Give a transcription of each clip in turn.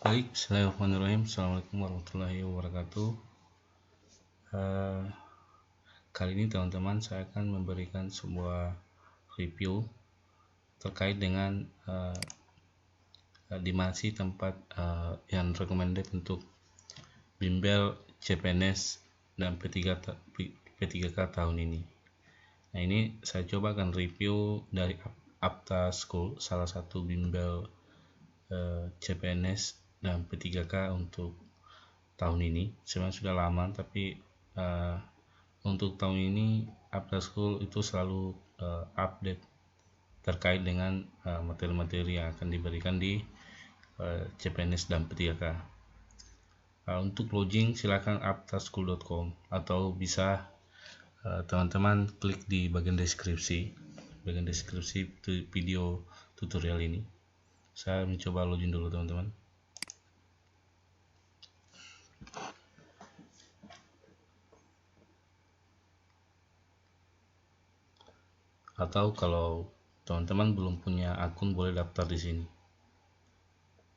Baik, bismillahirrahmanirrahim. Assalamualaikum warahmatullahi wabarakatuh. Kali ini teman-teman saya akan memberikan sebuah review terkait dengan di mana sih tempat yang recommended untuk bimbel CPNS dan P3K tahun ini. Nah, ini saya coba akan review dari Apta School, salah satu bimbel CPNS dan P3K untuk tahun ini. Sebenarnya sudah lama, tapi untuk tahun ini Apta School itu selalu update terkait dengan materi-materi yang akan diberikan di CPNS dan P3K. Untuk login silakan aptaschool.com atau bisa teman-teman klik di bagian deskripsi video tutorial ini. Saya mencoba login dulu teman-teman. Atau kalau teman-teman belum punya akun boleh daftar di sini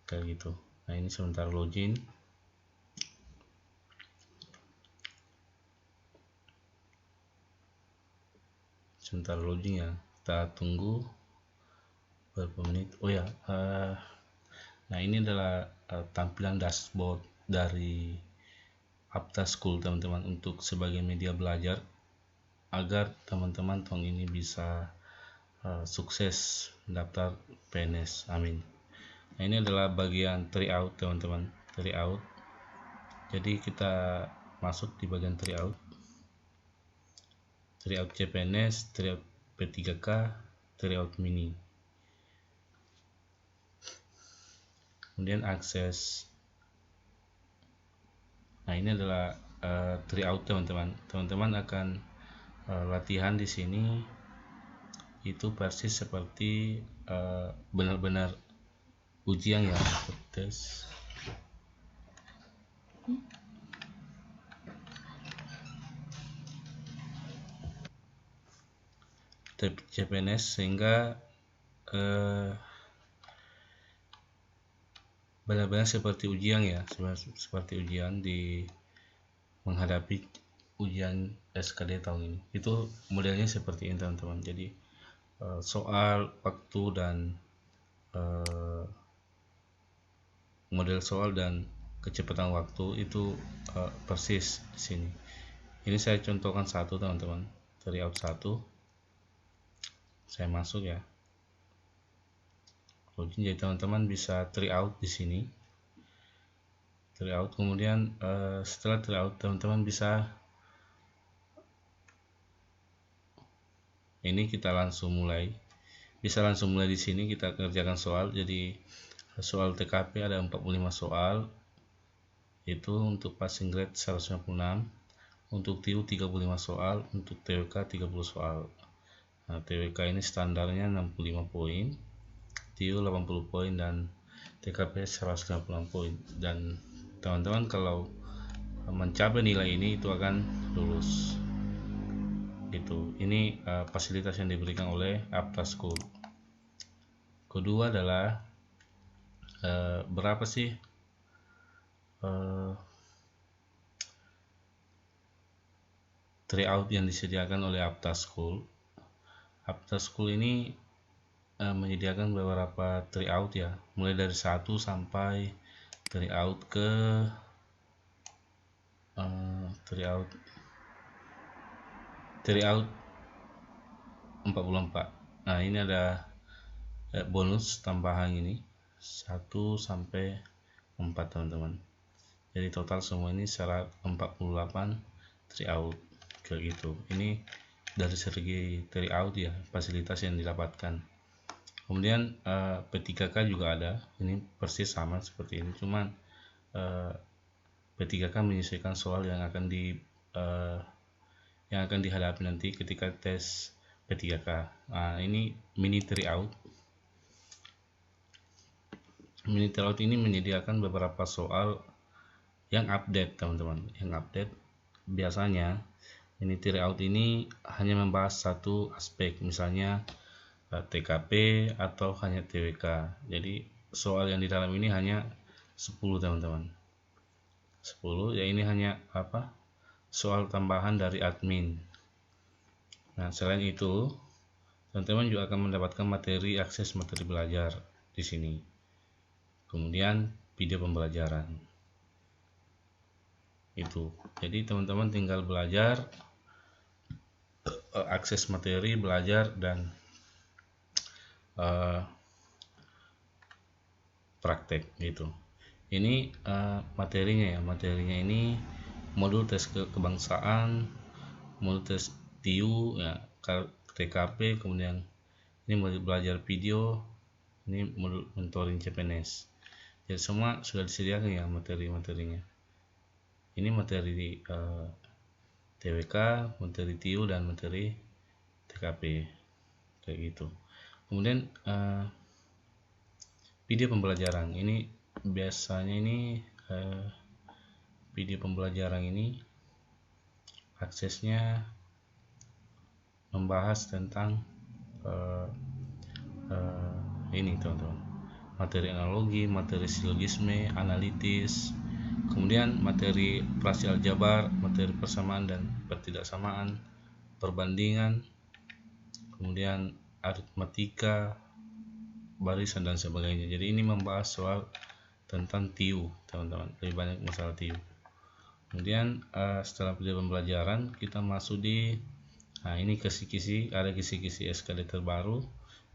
kayak gitu. Nah, ini sebentar login. Sebentar login ya, kita tunggu beberapa menit. Oh ya, nah ini adalah tampilan dashboard dari Apta School teman-teman, untuk sebagai media belajar agar teman-teman tahun ini bisa sukses mendaftar PNS. Amin. Nah, ini adalah bagian tryout teman-teman, tryout. Jadi kita masuk di bagian tryout CPNS, tryout P3K, tryout mini. Kemudian akses. Nah, ini adalah tryout teman-teman. Teman-teman akan latihan di sini itu persis seperti benar-benar ujian ya, tes. CPNS, sehingga benar-benar seperti ujian ya, seperti ujian di menghadapi ujian SKD tahun ini. Itu modelnya seperti ini teman-teman. Jadi soal, waktu, dan model soal dan kecepatan waktu itu persis di sini. Ini saya contohkan satu teman-teman, tryout 1. Saya masuk ya, login. Jadi teman-teman bisa tryout di sini, tryout. Kemudian setelah tryout teman-teman bisa, ini kita langsung mulai, bisa langsung mulai di sini kita kerjakan soal. Jadi soal TKP ada 45 soal, itu untuk passing grade 196, untuk TU 35 soal, untuk TWK 30 soal. Nah, TWK ini standarnya 65 poin, TU 80 poin, dan TKP 196 poin. Dan teman-teman kalau mencapai nilai ini itu akan lulus. Itu ini fasilitas yang diberikan oleh Apta School. Kedua adalah berapa sih tryout yang disediakan oleh Apta School. Apta School ini menyediakan beberapa tryout ya, mulai dari 1 sampai tryout ke tryout 44. Nah, ini ada bonus tambahan ini 1 sampai 4 teman-teman. Jadi total semua ini 48 tryout kayak gitu. Ini dari segi tryout ya, fasilitas yang didapatkan. Kemudian P3K juga ada, ini persis sama seperti ini, cuman P3K menyesuaikan soal yang akan dihadapi nanti ketika tes P3K. Nah, ini mini tryout. Mini tryout ini menyediakan beberapa soal yang update teman-teman, yang update. Biasanya mini tryout ini hanya membahas satu aspek, misalnya TKP atau hanya TWK. Jadi soal yang di dalam ini hanya 10 teman-teman. 10 ya, ini hanya soal tambahan dari admin. Nah, selain itu teman-teman juga akan mendapatkan materi akses materi belajar di sini. Kemudian video pembelajaran. Itu. Jadi teman-teman tinggal belajar, akses materi belajar, dan praktek gitu. Ini materinya ya. Materinya ini modul tes kebangsaan, modul tes TIU ya, TKP, kemudian ini modul belajar video, ini modul mentoring CPNS. Jadi semua sudah disediakan ya materi-materinya. Ini materi TWK, materi TIU, dan materi TKP kayak gitu. Kemudian video pembelajaran ini biasanya ini video pembelajaran ini aksesnya membahas tentang ini teman-teman, materi analogi, materi silogisme, analitis, kemudian materi operasi aljabar, materi persamaan dan pertidaksamaan, perbandingan, kemudian aritmatika, barisan, dan sebagainya. Jadi ini membahas soal tentang TIU teman-teman, lebih banyak masalah TIU. Kemudian setelah video pembelajaran kita masuk di ini kisi-kisi, ada kisi-kisi SKD terbaru.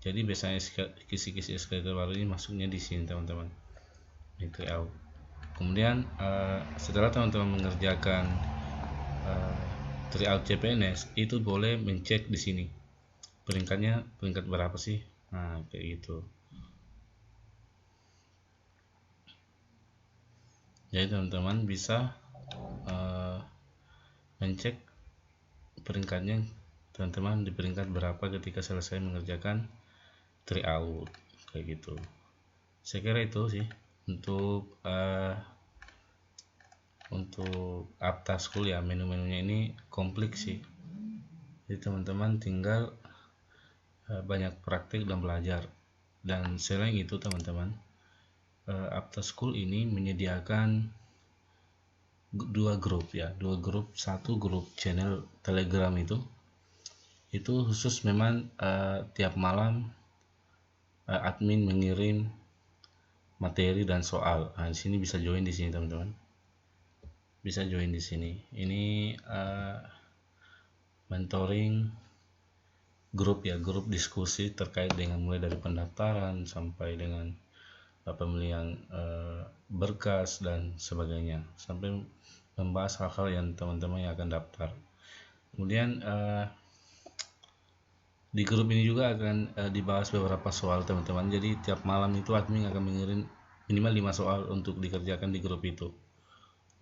Jadi biasanya kisi-kisi SKD terbaru ini masuknya di sini teman-teman, di tryout. Kemudian setelah teman-teman mengerjakan tryout CPNS, itu boleh mencek di sini peringkatnya, peringkat berapa sih. Nah kayak gitu. Jadi teman-teman bisa mencek peringkatnya teman-teman di peringkat berapa ketika selesai mengerjakan tryout kayak gitu. Saya kira itu sih untuk Aptaskul ya. Menu-menunya ini komplit sih, jadi teman-teman tinggal banyak praktik dan belajar. Dan selain itu teman-teman, Aptaskul ini menyediakan dua grup. Satu grup channel Telegram itu khusus memang tiap malam admin mengirim materi dan soal. Nah, di sini bisa join di sini teman-teman. Bisa join di sini. Ini mentoring grup ya, grup diskusi terkait dengan mulai dari pendaftaran sampai dengan pemilihan berkas dan sebagainya, sampai membahas hal-hal yang teman-teman yang akan daftar. Kemudian di grup ini juga akan dibahas beberapa soal teman-teman. Jadi tiap malam itu admin akan mengirim minimal 5 soal untuk dikerjakan di grup itu,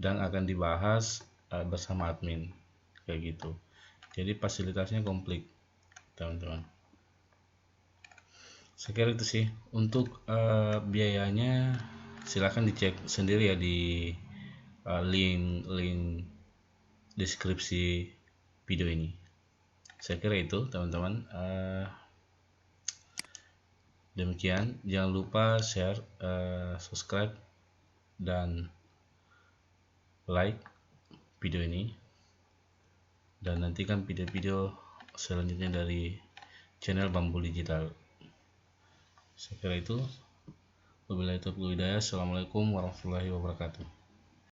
dan akan dibahas bersama admin kayak gitu. Jadi fasilitasnya komplit teman-teman. Saya kira itu sih. Untuk biayanya silahkan dicek sendiri ya di link deskripsi video ini. Saya kira itu teman-teman. Demikian, jangan lupa share, subscribe, dan like video ini, dan nantikan video-video selanjutnya dari channel Bambu Digital. Saya kira itu. Wabillahi taufiq wal hidayah. Assalamualaikum warahmatullahi wabarakatuh.